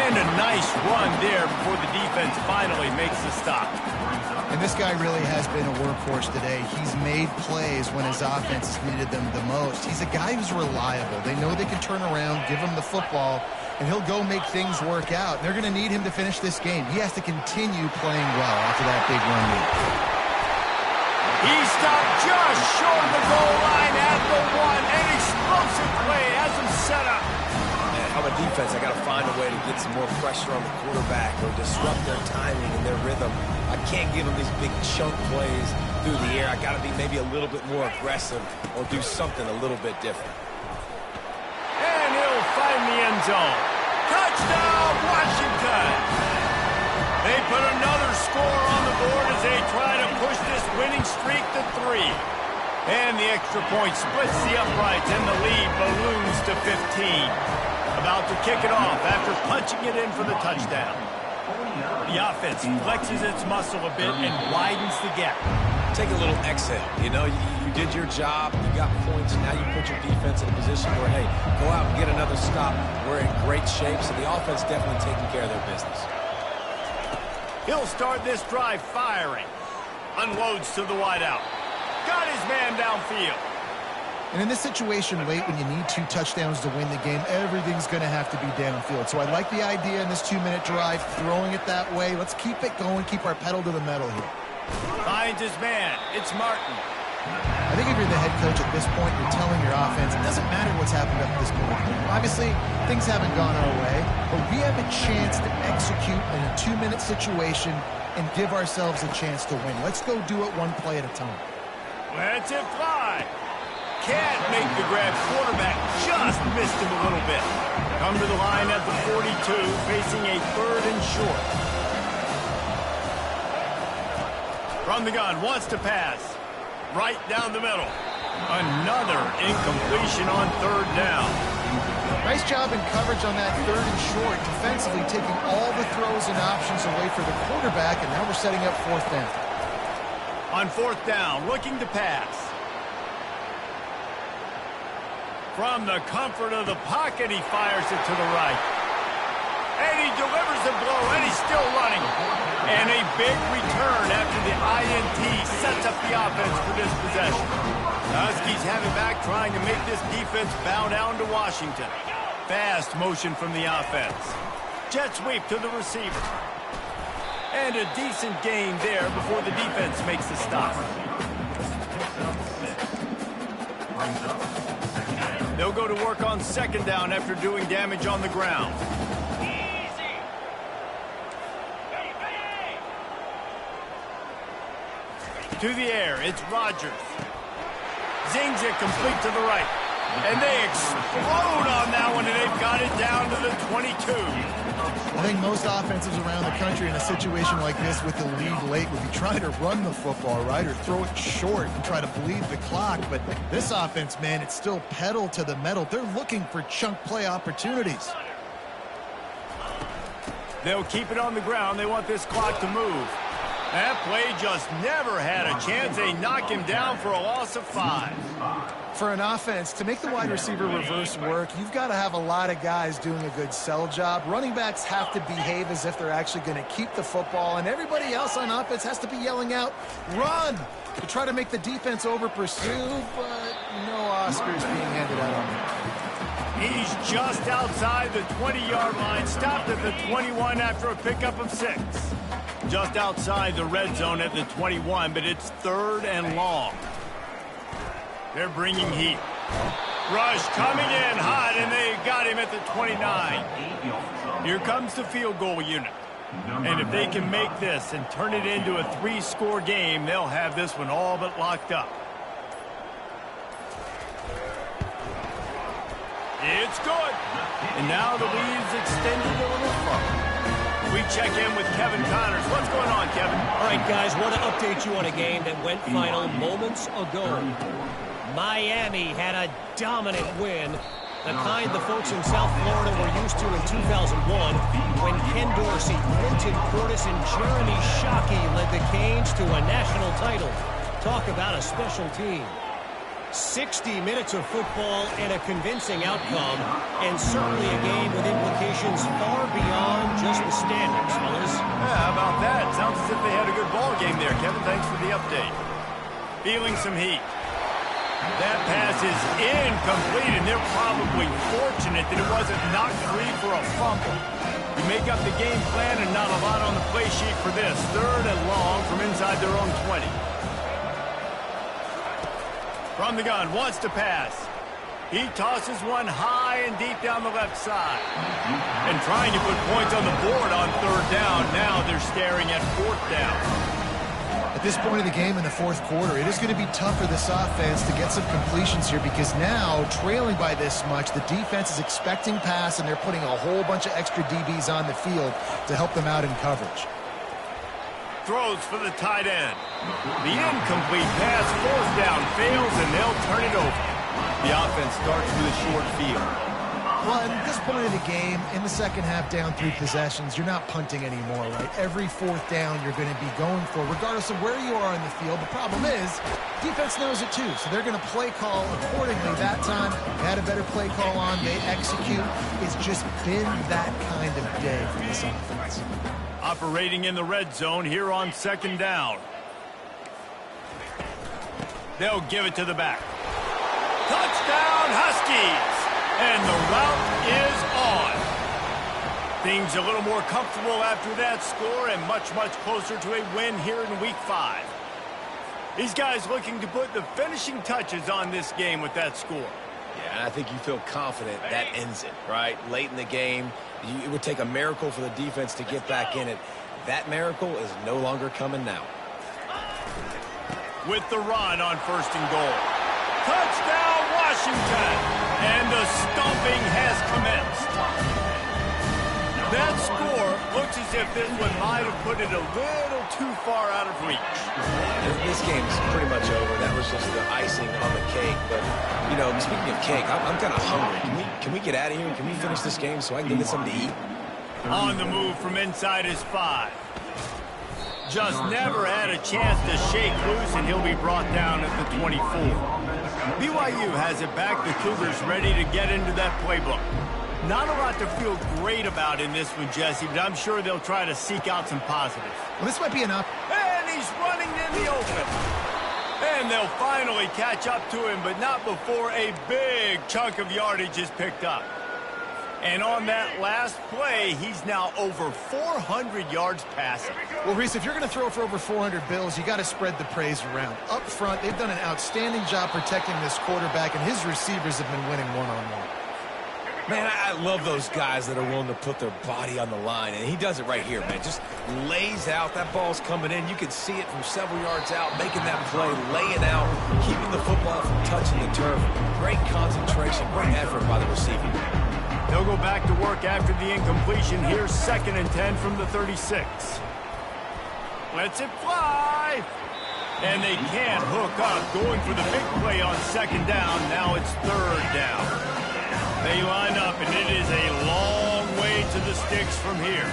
A: And a nice run there before the defense finally makes the stop.
C: And this guy really has been a workhorse today. He's made plays when his offense has needed them the most. He's a guy who's reliable. They know they can turn around, give him the football, and he'll go make things work out. They're going to need him to finish this game. He has to continue playing well after that big run lead.
A: He stopped just short of the goal line at the 1. An explosive play has him set up.
B: I'm a defense. I got to find a way to get some more pressure on the quarterback or disrupt their timing and their rhythm. I can't give them these big chunk plays through the air. I got to be maybe a little bit more aggressive or do something a little bit different.
A: And he'll find the end zone. Touchdown, Washington! They put another score on the board as they try to push this winning streak to 3. And the extra point splits the uprights, and the lead balloons to 15. About to kick it off after punching it in for the touchdown. The offense flexes its muscle a bit and widens the gap.
B: Take a little exhale. You know, you did your job. You got points. Now you put your defense in a position where, hey, go out and get another stop. We're in great shape, so the offense definitely taking care of their business.
A: He'll start this drive firing. Unloads to the wideout. Got his man downfield.
C: And in this situation late when you need 2 touchdowns to win the game, everything's going to have to be downfield. So I like the idea in this 2-minute drive, throwing it that way. Let's keep it going, keep our pedal to the metal here.
A: Finds his man. It's Martin.
C: I think if you're the head coach at this point, you're telling your offense, it doesn't matter what's happened up to this point. Obviously, things haven't gone our way, but we have a chance to execute in a 2-minute situation and give ourselves a chance to win. Let's go do it one play at a time.
A: Let's it fly. Can't make the grab. Quarterback just missed him a little bit. Come to the line at the 42, facing a 3rd and short. From the gun, wants to pass. Right down the middle. Another incompletion on 3rd down.
C: Nice job in coverage on that 3rd and short, defensively taking all the throws and options away for the quarterback, and now we're setting up 4th down.
A: On 4th down, looking to pass. From the comfort of the pocket, he fires it to the right. And he delivers the blow, and he's still running. And a big return after the INT sets up the offense for this possession. The Huskies have it back, trying to make this defense bow down to Washington. Fast motion from the offense. Jet sweep to the receiver. And a decent gain there before the defense makes the stop. They'll go to work on second down after doing damage on the ground. To the air, it's Rodgers. Zings it complete to the right. And they explode on that one, and they've got it down to the 22.
C: I think most offenses around the country in a situation like this with the lead late would be trying to run the football, right, or throw it short and try to bleed the clock. But this offense, man, it's still pedal to the metal. They're looking for chunk play opportunities.
A: They'll keep it on the ground. They want this clock to move. That play just never had a chance. They knock him down for a loss of 5.
C: For an offense, to make the wide receiver reverse work, you've got to have a lot of guys doing a good sell job. Running backs have to behave as if they're actually going to keep the football, and everybody else on offense has to be yelling out, run, to try to make the defense over-pursue, but no Oscars being handed out on him.
A: He's just outside the 20-yard line, stopped at the 21 after a pickup of 6. Just outside the red zone at the 21, but it's 3rd and long. They're bringing heat. Rush coming in hot, and they got him at the 29. Here comes the field goal unit. And if they can make this and turn it into a 3-score game, they'll have this one all but locked up. It's good. And now the lead's extended a little further. We check in with Kevin Connors. What's going on, Kevin?
D: All right, guys, want to update you on a game that went final moments ago. Miami had a dominant win, the kind the folks in South Florida were used to in 2001 when Ken Dorsey, Clinton Portis, and Jeremy Shockey led the Canes to a national title. Talk about a special team. 60 minutes of football and a convincing outcome, and certainly a game with implications far beyond just the standings, fellas.
A: Yeah, how about that? Sounds as if they had a good ball game there, Kevin. Thanks for the update. Feeling some heat. That pass is incomplete, and they're probably fortunate that it wasn't knocked free for a fumble. You make up the game plan and not a lot on the play sheet for this. 3rd and long from inside their own 20. From the gun, wants to pass. He tosses one high and deep down the left side. And trying to put points on the board on 3rd down. Now they're staring at 4th down.
C: At this point of the game in the 4th quarter, it is going to be tough for this offense to get some completions here because now, trailing by this much, the defense is expecting pass, and they're putting a whole bunch of extra DBs on the field to help them out in coverage.
A: Throws for the tight end. The incomplete pass, 4th down, fails, and they'll turn it over. The offense starts with a short field.
C: Well, at this point of the game, in the second half, down 3 possessions, you're not punting anymore, right? Every 4th down you're going to be going for, regardless of where you are in the field. The problem is, defense knows it too, so they're going to play call accordingly. That time, they had a better play call on. They execute. It's just been that kind of day for this offense.
A: Operating in the red zone here on 2nd down. They'll give it to the back. Touchdown, Huskies! And the route is on. Things a little more comfortable after that score and much, much closer to a win here in Week 5. These guys looking to put the finishing touches on this game with that score.
B: Yeah, I think you feel confident that ends it, right? Late in the game, it would take a miracle for the defense to get back in it. That miracle is no longer coming now.
A: With the run on 1st and goal. Touchdown, Washington! And the stomping has commenced. That score looks as if this one might have put it a little too far out of reach.
B: This game's pretty much over. That was just the icing on the cake. But, you know, speaking of cake, I'm kind of hungry. Can we get out of here? Can we finish this game so I can get something to eat?
A: On the move from inside his 5. Just never had a chance to shake loose, and he'll be brought down at the 24. BYU has it back. The Cougars ready to get into that playbook. Not a lot to feel great about in this one, Jesse, but I'm sure they'll try to seek out some positives.
C: Well, this might be enough.
A: And he's running in the open. And they'll finally catch up to him, but not before a big chunk of yardage is picked up. And on that last play, he's now over 400 yards passing.
C: Well, Reese, if you're going to throw for over 400 bills, you got to spread the praise around. Up front, they've done an outstanding job protecting this quarterback, and his receivers have been winning one-on-one.
B: Man, I love those guys that are willing to put their body on the line, and he does it right here, man. Just lays out. That ball's coming in. You can see it from several yards out, making that play, laying out, keeping the football from touching the turf. Great concentration, great effort by the receiver.
A: They'll go back to work after the incompletion. Here's 2nd and 10 from the 36. Lets it fly. And they can't hook up. Going for the big play on 2nd down. Now it's 3rd down. They line up, and it is a long way to the sticks from here.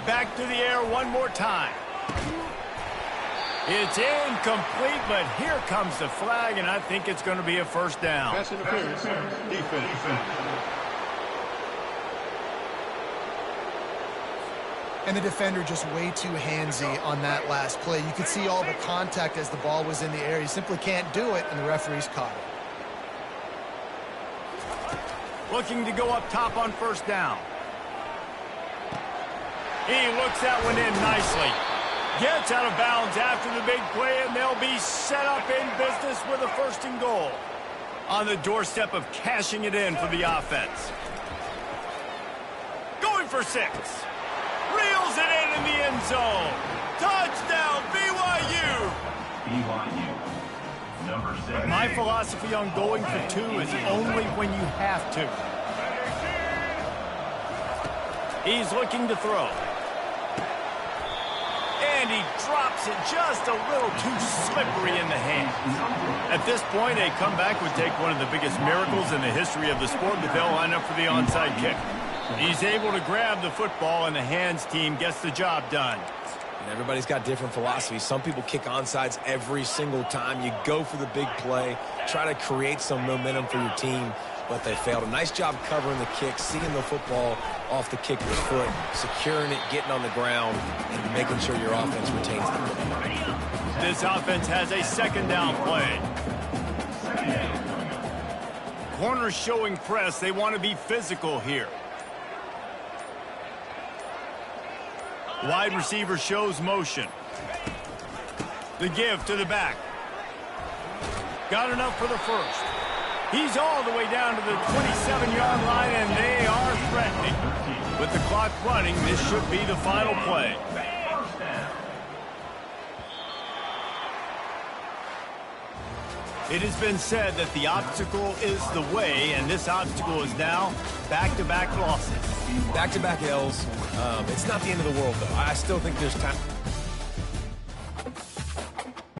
A: Back to the air one more time. It's incomplete, but here comes the flag, and I think it's going to be a 1st down.
F: Pass interference. Defense.
C: And the defender just way too handsy on that last play. You could see all the contact as the ball was in the air. He simply can't do it, and the referee's caught it.
A: Looking to go up top on 1st down. He looks that one in nicely. Gets out of bounds after the big play, and they'll be set up in business with a 1st and goal. On the doorstep of cashing it in for the offense. Going for 6. Reels it in the end zone. Touchdown, BYU.
E: BYU. Number 6.
A: My philosophy on going for 2 is only when you have to. He's looking to throw. And he drops it just a little too slippery in the hand. At this point, a comeback would take one of the biggest miracles in the history of the sport, but they'll line up for the onside kick. He's able to grab the football, and the hands team gets the job done.
B: And everybody's got different philosophies. Some people kick onside every single time. You go for the big play, try to create some momentum for your team, but they failed. A nice job covering the kick, seeing the football off the kicker's foot, securing it, getting on the ground, and making sure your offense retains the football.
A: This offense has a 2nd down play. Corners showing press. They want to be physical here. Wide receiver shows motion. The give to the back. Got enough for the 1st. He's all the way down to the 27-yard line, and they are threatening. With the clock running, this should be the final play. It has been said that the obstacle is the way, and this obstacle is now back-to-back losses.
B: Back-to-back L's. It's not the end of the world, though. I still think there's time.